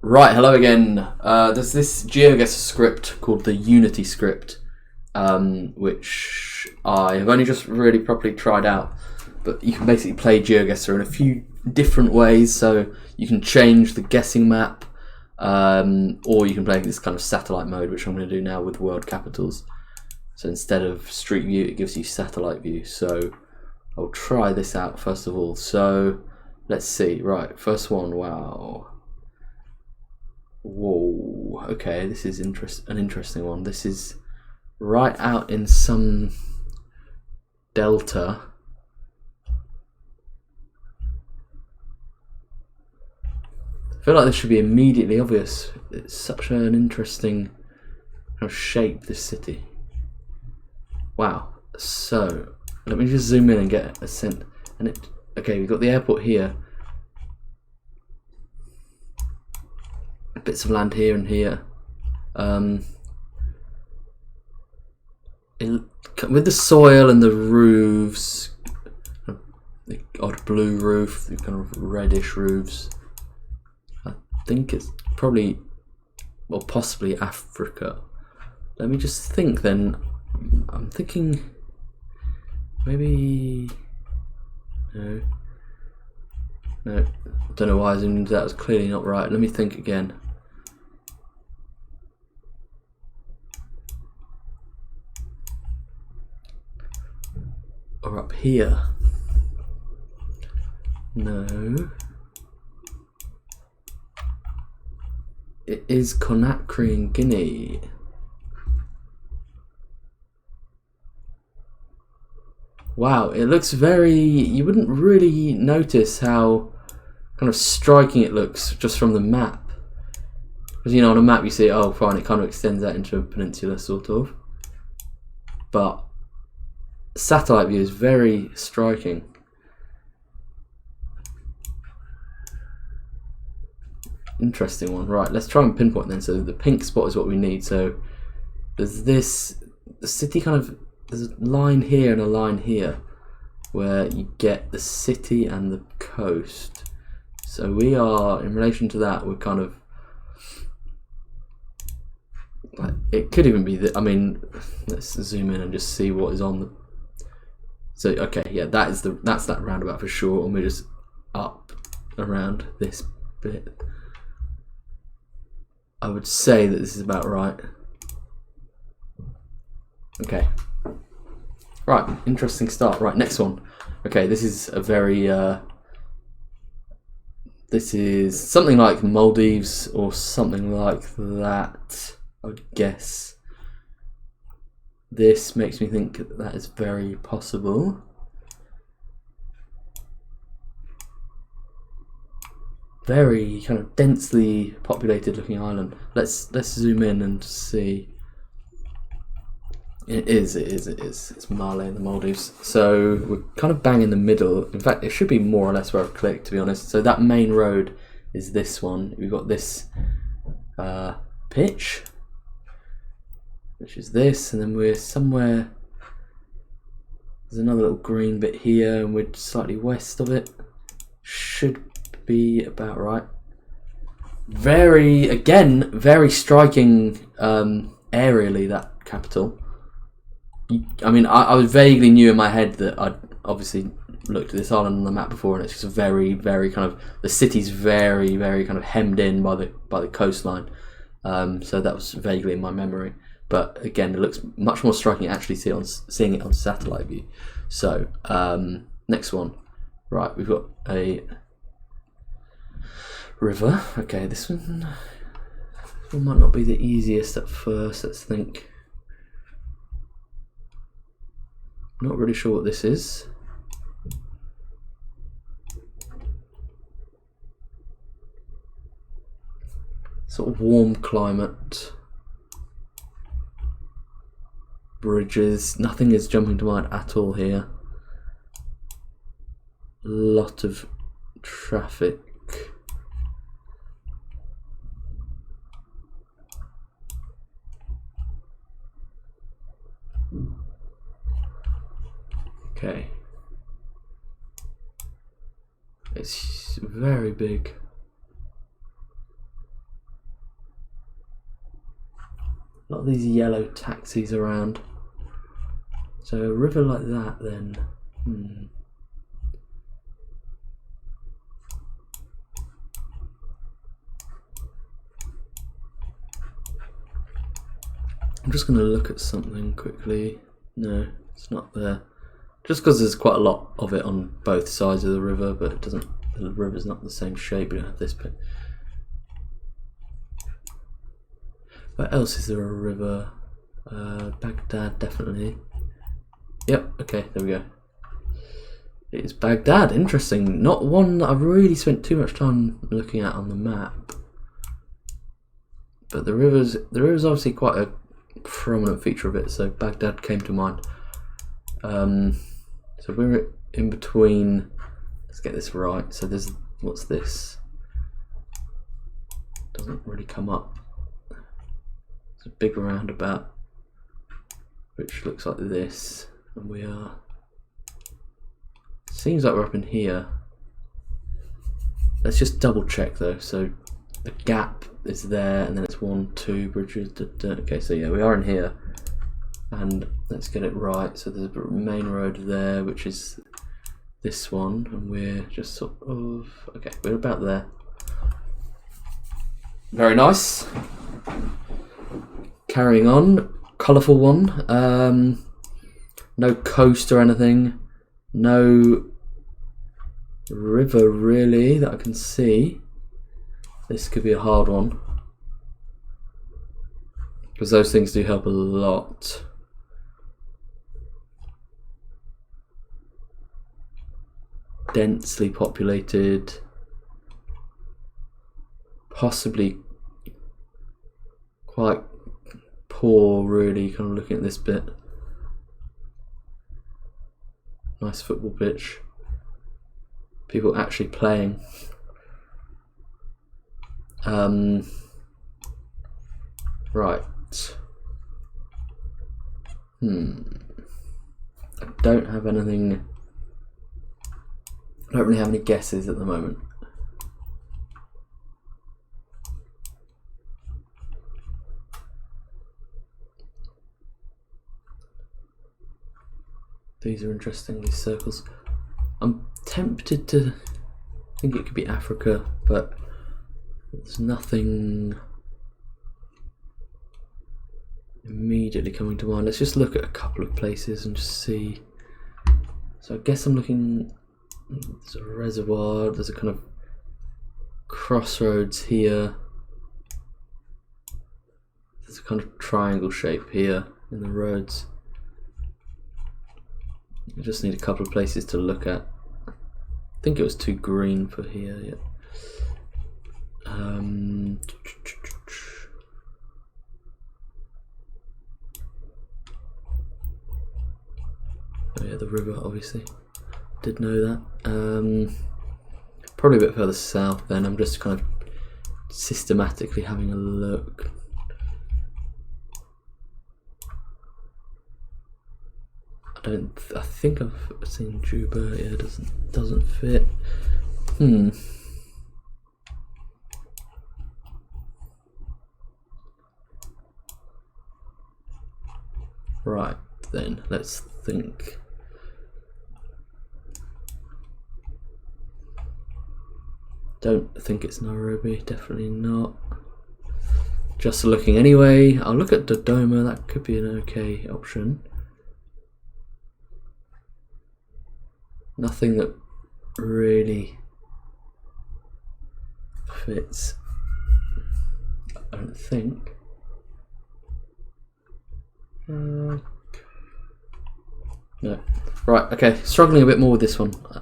Right, hello again. There's this Geoguessr script called the Unity script, which I have only just really properly tried out. But you can basically play Geoguessr in a few different ways. So you can change the guessing map, or you can play this kind of satellite mode, which I'm going to do now with world capitals. So instead of street view, it gives you satellite view. So I'll try this out first of all. So let's see. Right, first one. Wow. Whoa, okay, this is an interesting one. This is right out in some delta. I feel like this should be immediately obvious. It's such an interesting kind of shape, this city. Wow, so let me just zoom in and get a sense. Okay, we've got the airport here. Bits of land here and here. With the soil and the roofs, the odd blue roof, the kind of reddish roofs. I think it's probably, well, possibly Africa. Let me just think then. I'm thinking maybe no. I don't know why I zoomed into that. Was clearly not right. Let me think again. Or up here. No. It is Conakry in Guinea. Wow, it looks very... You wouldn't really notice how kind of striking it looks just from the map. Because, you know, on a map you see, oh, fine, it kind of extends that into a peninsula, sort of. But satellite view is very striking. Interesting one. Right, let's try and pinpoint then. So the pink spot is what we need. So there's this, the city kind of, there's a line here and a line here where you get the city and the coast. So we are, in relation to that, we're kind of, like, it could even be that, I mean, let's zoom in and just see what is on the, so okay, yeah, that's that roundabout for sure, and we're just up around this bit. I would say that this is about right. Okay. Right, interesting start. Right, next one. Okay, this is a very this is something like Maldives or something like that, I would guess. This makes me think that is very possible. Very kind of densely populated looking island. Let's zoom in and see. It is. It's Mali in the Maldives. So we're kind of bang in the middle. In fact, it should be more or less where I've clicked, to be honest. So that main road is this one. We've got this pitch, which is this, and then we're somewhere. There's another little green bit here, and we're slightly west of it. Should be about right. Very striking aerially, that capital. I mean, I was vaguely knew in my head that I'd obviously looked at this island on the map before, and it's just a very kind of, the city's very kind of hemmed in by the coastline. So that was vaguely in my memory. But again, it looks much more striking actually seeing it on satellite view. So next one. Right, we've got a river. Okay, this one might not be the easiest at first. Let's think. Not really sure what this is. Sort of warm climate. Bridges. Nothing is jumping to mind at all here. Lot of traffic. Okay. It's very big. A lot of these yellow taxis around. So a river like that then. I'm just going to look at something quickly. No, it's not there. Just because there's quite a lot of it on both sides of the river, but it doesn't. The river's not the same shape. We don't have this bit. Where else is there a river? Baghdad, definitely. Yep, okay, there we go. It is Baghdad, interesting. Not one that I've really spent too much time looking at on the map. But the river's obviously quite a prominent feature of it, so Baghdad came to mind. So we're in between, let's get this right. So there's, what's this? Doesn't really come up. It's a big roundabout, which looks like this, and we are, seems like we're up in here. Let's just double check though. So the gap is there, and then it's 1, 2 bridges. Okay, so yeah, we are in here, and let's get it right. So there's a main road there, which is this one, and we're just sort of, okay, we're about there. Very nice. Carrying on, colourful one. No coast or anything. No river really that I can see. This could be a hard one, because those things do help a lot. Densely populated, possibly quite poor really, kind of looking at this bit. Nice football pitch. People actually playing. Right. I don't have anything. I don't really have any guesses at the moment. These are interesting, these circles. I'm tempted to think it could be Africa, but there's nothing immediately coming to mind. Let's just look at a couple of places and just see. So I guess I'm looking, there's a reservoir, there's a kind of crossroads here. There's a kind of triangle shape here in the roads. I just need a couple of places to look at. I think it was too green for here yet. Oh yeah, the river obviously. Did know that. Probably a bit further south then. I'm just kind of systematically having a look. I think I've seen Juba. Yeah, it doesn't fit. Right then, let's think. Don't think it's Nairobi, definitely not. Just looking anyway. I'll look at Dodoma, that could be an okay option. Nothing that really fits, I don't think. No. Right, okay, struggling a bit more with this one. I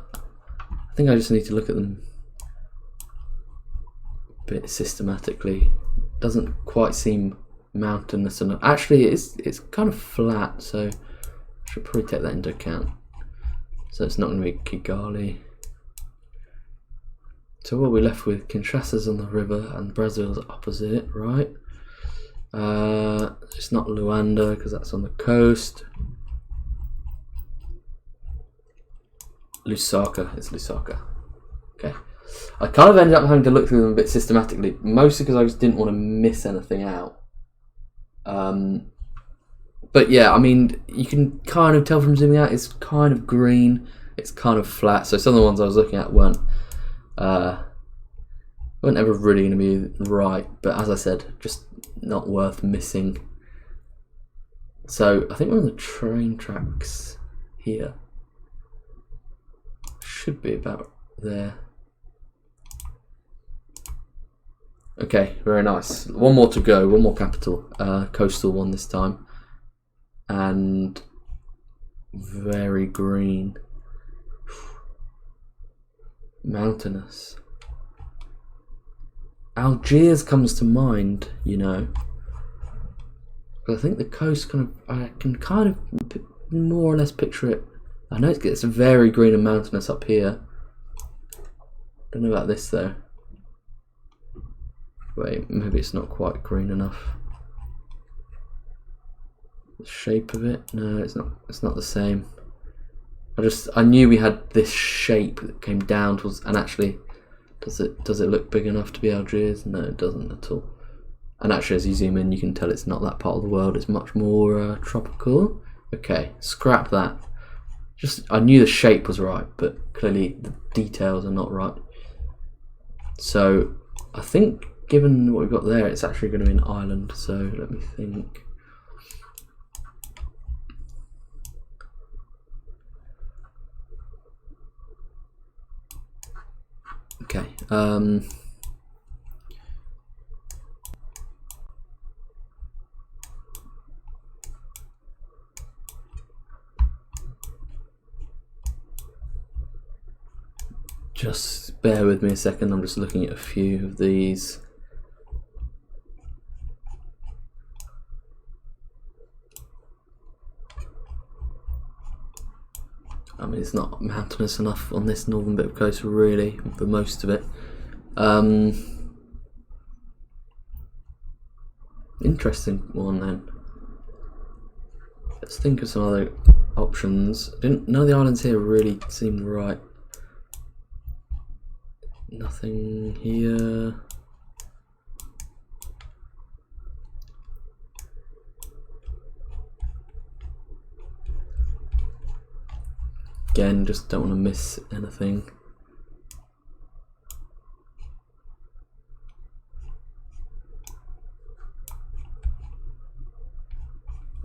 think I just need to look at them a bit systematically. Doesn't quite seem mountainous enough. Actually, it's kind of flat, so I should probably take that into account. So it's not going to be Kigali. So what are we left with? Kinshasa's on the river and Brazil's opposite, right? It's not Luanda because that's on the coast. Lusaka, it's Lusaka. Okay. I kind of ended up having to look through them a bit systematically, mostly because I just didn't want to miss anything out. But yeah, I mean, you can kind of tell from zooming out, it's kind of green, it's kind of flat. So some of the ones I was looking at weren't ever really going to be right. But as I said, just not worth missing. So I think we're on the train tracks here. Should be about there. Okay, very nice. One more to go, one more capital, coastal one this time. And very green. Mountainous. Algiers comes to mind, you know. But I think the coast I can kind of more or less picture it. I know it gets very green and mountainous up here. Don't know about this though. Wait, maybe it's not quite green enough. The shape of it? No, it's not. It's not the same. I knew we had this shape that came down towards, and actually, does it look big enough to be Algiers? No, it doesn't at all. And actually, as you zoom in, you can tell it's not that part of the world. It's much more tropical. Okay, scrap that. I knew the shape was right, but clearly the details are not right. So I think, given what we've got there, it's actually going to be an island. So let me think. Okay. Just bear with me a second. I'm just looking at a few of these. I mean, it's not mountainous enough on this northern bit of coast, really, for most of it. Interesting one then. Let's think of some other options. None of the islands here really seemed right. Nothing here. Again, just don't want to miss anything.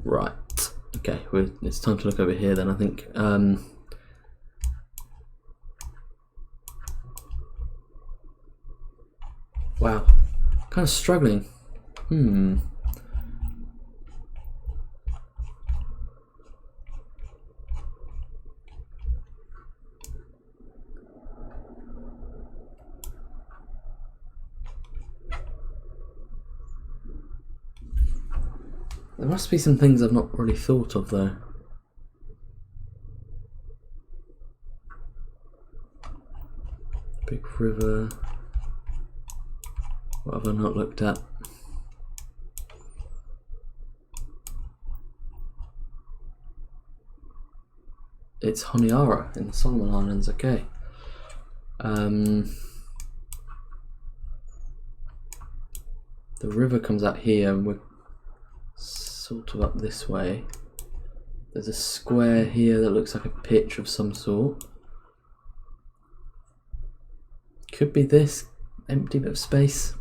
Right. Okay, it's time to look over here then, I think. Wow. Kind of struggling. There must be some things I've not really thought of though. Big river. What have I not looked at? It's Honiara in the Solomon Islands, okay. The river comes out here and we're sort of up this way. There's a square here that looks like a pitch of some sort. Could be this empty bit of space.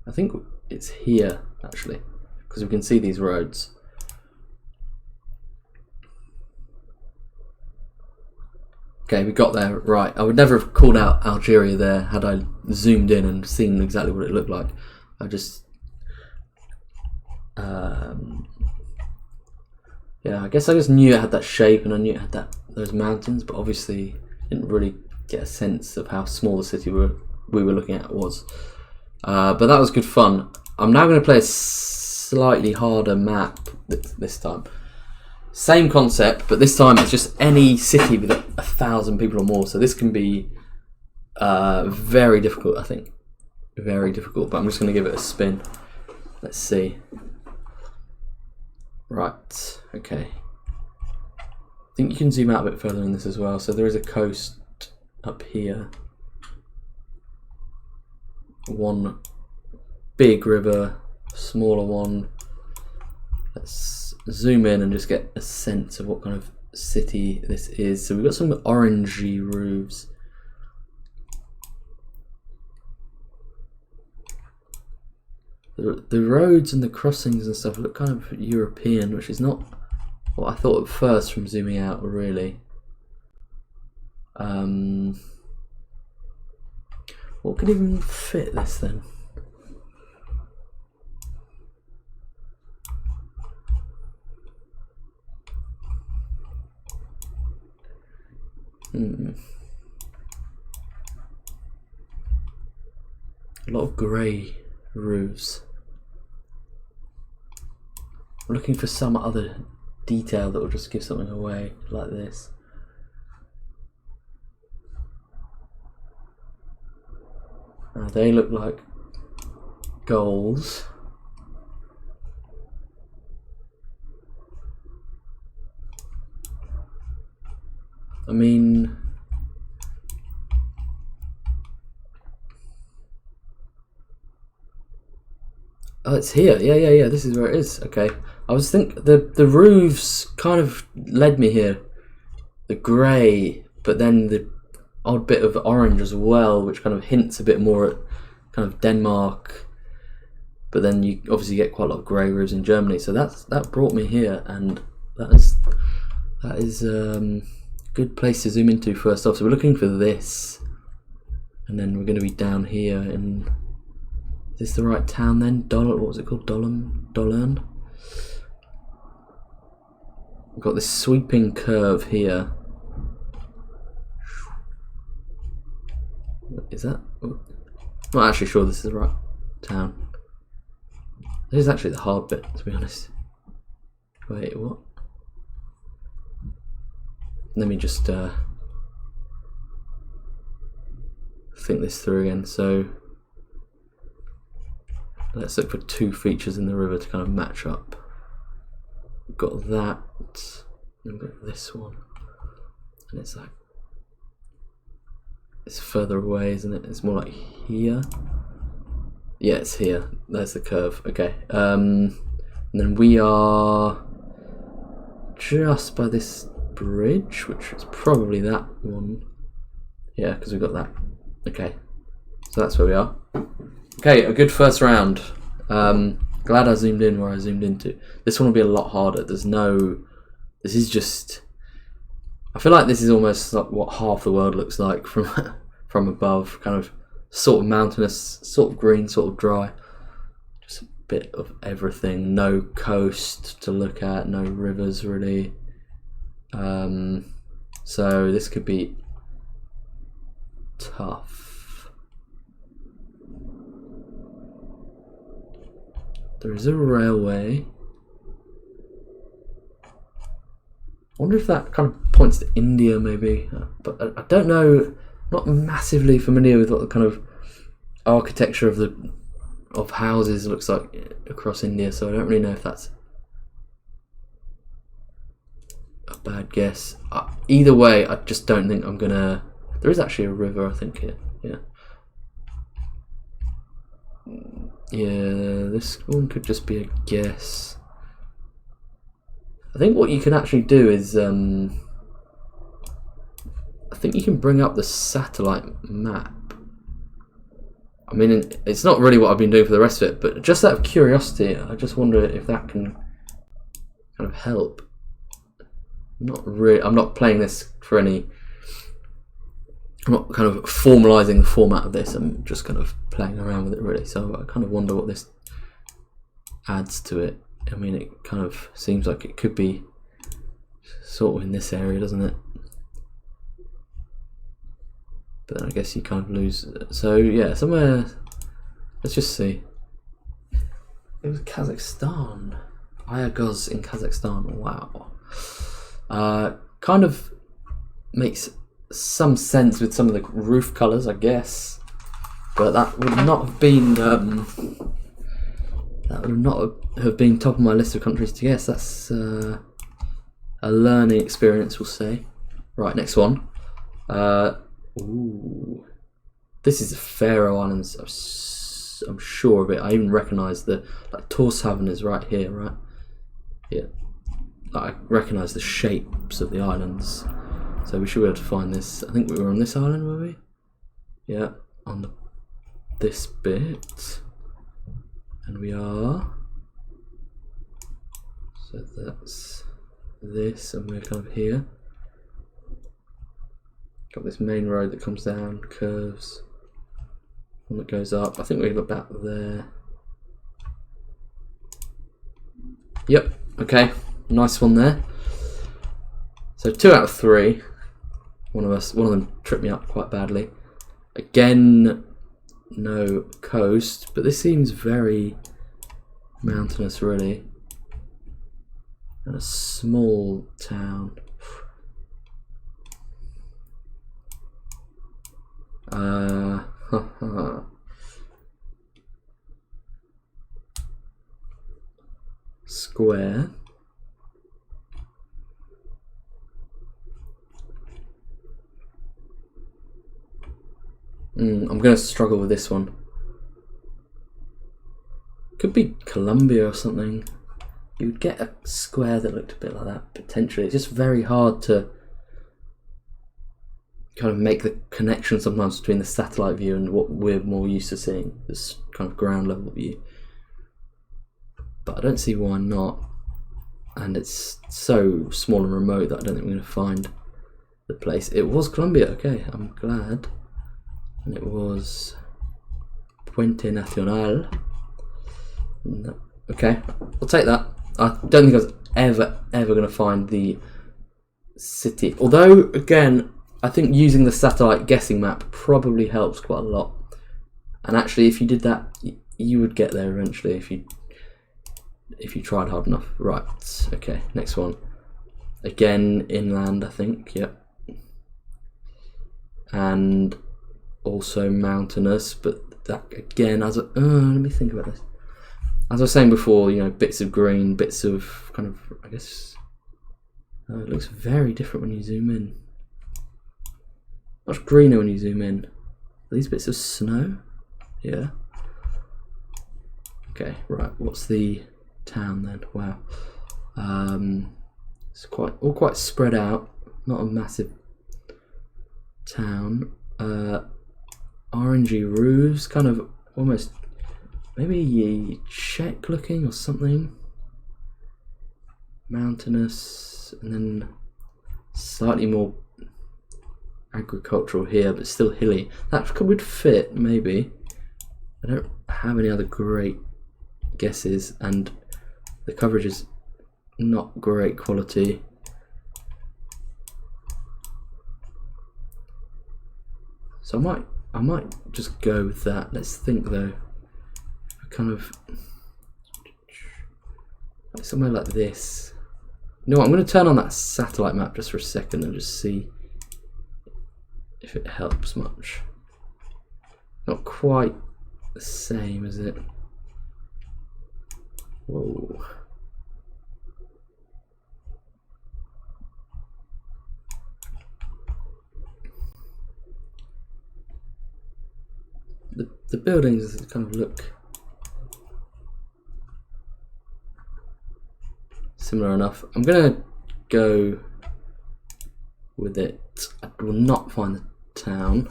I think it's here actually, because we can see these roads. Okay, we got there, right. I would never have called out Algeria there had I zoomed in and seen exactly what it looked like. I just, yeah, I guess I just knew it had that shape and I knew it had those mountains, but obviously didn't really get a sense of how small the city we were looking at was. But that was good fun. I'm now going to play a slightly harder map this time. Same concept, but this time it's just any city with 1,000 people or more. So this can be very difficult, I think. Very difficult, but I'm just going to give it a spin. Let's see. Right, okay. I think you can zoom out a bit further in this as well. So there is a coast up here. One big river, smaller one. Let's zoom in and just get a sense of what kind of city this is. So we've got some orangey roofs. The roads and the crossings and stuff look kind of European, which is not what I thought at first from zooming out, really. What could even fit this then? A lot of grey roofs. I'm looking for some other detail that will just give something away, like this. They look like goals. I mean, oh, it's here. Yeah. This is where it is. Okay. I was thinking the roofs kind of led me here. The grey, but then the odd bit of orange as well, which kind of hints a bit more at kind of Denmark. But then you obviously get quite a lot of grey roofs in Germany. So that brought me here, and that is good place to zoom into first off. So we're looking for this, and then we're going to be down here in. Is this the right town then? What was it called? Dollern. We've got this sweeping curve here. Is that? I'm not actually sure this is the right town. This is actually the hard bit, to be honest. Wait, what? Let me just think this through again. So let's look for two features in the river to kind of match up. We've got that, then we've got this one, and it's like, it's further away, isn't it? It's more like here. Yeah, it's here. There's the curve. Okay. And then we are just by this bridge, which is probably that one. Yeah, because we've got that. Okay. So that's where we are. Okay, a good first round. Glad I zoomed in where I zoomed into. This one will be a lot harder. This is just, I feel like this is almost like what half the world looks like from above. Kind of sort of mountainous, sort of green, sort of dry. Just a bit of everything. No coast to look at, no rivers really. So this could be tough. There is a railway. I wonder if that kind of points to India maybe, but I don't know. Not massively familiar with what the kind of architecture of houses looks like across India, so I don't really know if that's a bad guess. Either way, I just don't think I'm gonna. There is actually a river, I think, here. Yeah, this one could just be a guess. I think what you can actually do is, I think you can bring up the satellite map. I mean, it's not really what I've been doing for the rest of it, but just out of curiosity, I just wonder if that can kind of help. Not really. I'm not playing this for any. I'm not kind of formalising the format of this. I'm just kind of playing around with it really. So I kind of wonder what this adds to it. I mean, it kind of seems like it could be sort of in this area, doesn't it? But then I guess you kind of lose. So yeah, somewhere. Let's just see. It was Kazakhstan. Geoguessr in Kazakhstan. Wow. Kind of makes some sense with some of the roof colours, I guess, but that would not have been top of my list of countries to guess. That's a learning experience, we'll say. Right, next one. Ooh, this is the Faroe Islands. I'm sure of it. I even recognise the like Tórshavn is right here, right? Yeah, I recognise the shapes of the islands, so we should be able to find this. I think we were on this island, were we? Yeah, on this bit, and we are. So that's this, and we're kind of here. Got this main road that comes down, curves, one that goes up. I think we're about there. Yep, okay, nice one there. So 2 out of 3. One of them tripped me up quite badly. Again, no coast, but this seems very mountainous, really. And a small town. Square. I'm going to struggle with this one. Could be Colombia or something. You would get a square that looked a bit like that, potentially. It's just very hard to kind of make the connection sometimes between the satellite view and what we're more used to seeing, this kind of ground level view. But I don't see why not. And it's so small and remote that I don't think we're going to find the place. It was Colombia, okay, I'm glad. And it was Puente Nacional. No. Okay, I'll take that. I don't think I was ever going to find the city. Although, again, I think using the satellite guessing map probably helps quite a lot. And actually, if you did that, you would get there eventually if you tried hard enough. Right, okay, next one. Again, inland, I think, yep. And also mountainous, but that, again, let me think about this. As I was saying before, you know, bits of green, bits of kind of, I guess, it looks very different when you zoom in. Much greener when you zoom in. Are these bits of snow? Yeah. Okay, right, what's the town then? Wow. It's all quite spread out, not a massive town. Orangey roofs, kind of almost maybe Czech looking or something. Mountainous, and then slightly more agricultural here, but still hilly. That would fit, maybe. I don't have any other great guesses, and the coverage is not great quality. So I might just go with that. Let's think though. Kind of like somewhere like this. You know what, I'm going to turn on that satellite map just for a second and just see if it helps much. Not quite the same, is it? Whoa. The buildings kind of look similar enough. I'm gonna go with it. I will not find the town.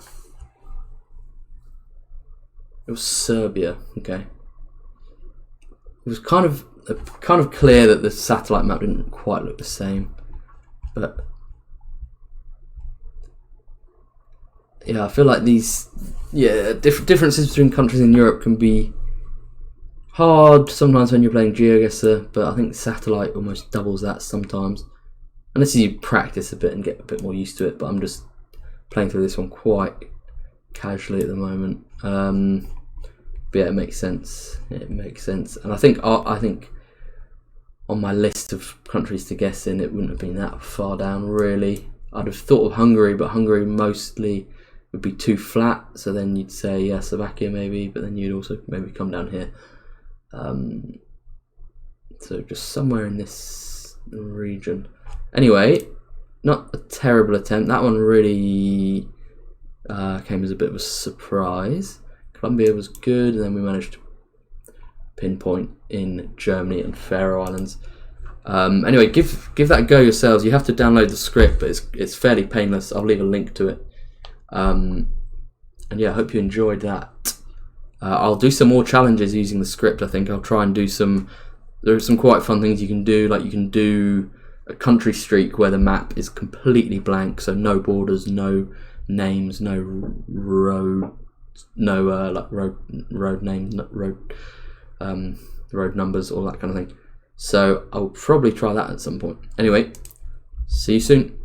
It was Serbia. Okay. It was kind of clear that the satellite map didn't quite look the same, but yeah, I feel like these differences between countries in Europe can be hard sometimes when you're playing Geoguessr, but I think satellite almost doubles that sometimes, unless you practice a bit and get a bit more used to it. But I'm just playing through this one quite casually at the moment. But yeah, it makes sense. It makes sense, and I think on my list of countries to guess in, it wouldn't have been that far down really. I'd have thought of Hungary, but Hungary mostly would be too flat, so then you'd say yeah, Slovakia maybe, but then you'd also maybe come down here. So just somewhere in this region. Anyway, not a terrible attempt. That one really came as a bit of a surprise. Colombia was good, and then we managed to pinpoint in Germany and Faroe Islands. Anyway, give that a go yourselves. You have to download the script, but it's fairly painless. I'll leave a link to it. And yeah, I hope you enjoyed that. I'll do some more challenges using the script. I think I'll try and do some. There are some quite fun things you can do. Like you can do a country streak where the map is completely blank, so no borders, no names, no road, no like road names, road numbers, all that kind of thing. So I'll probably try that at some point. Anyway, see you soon.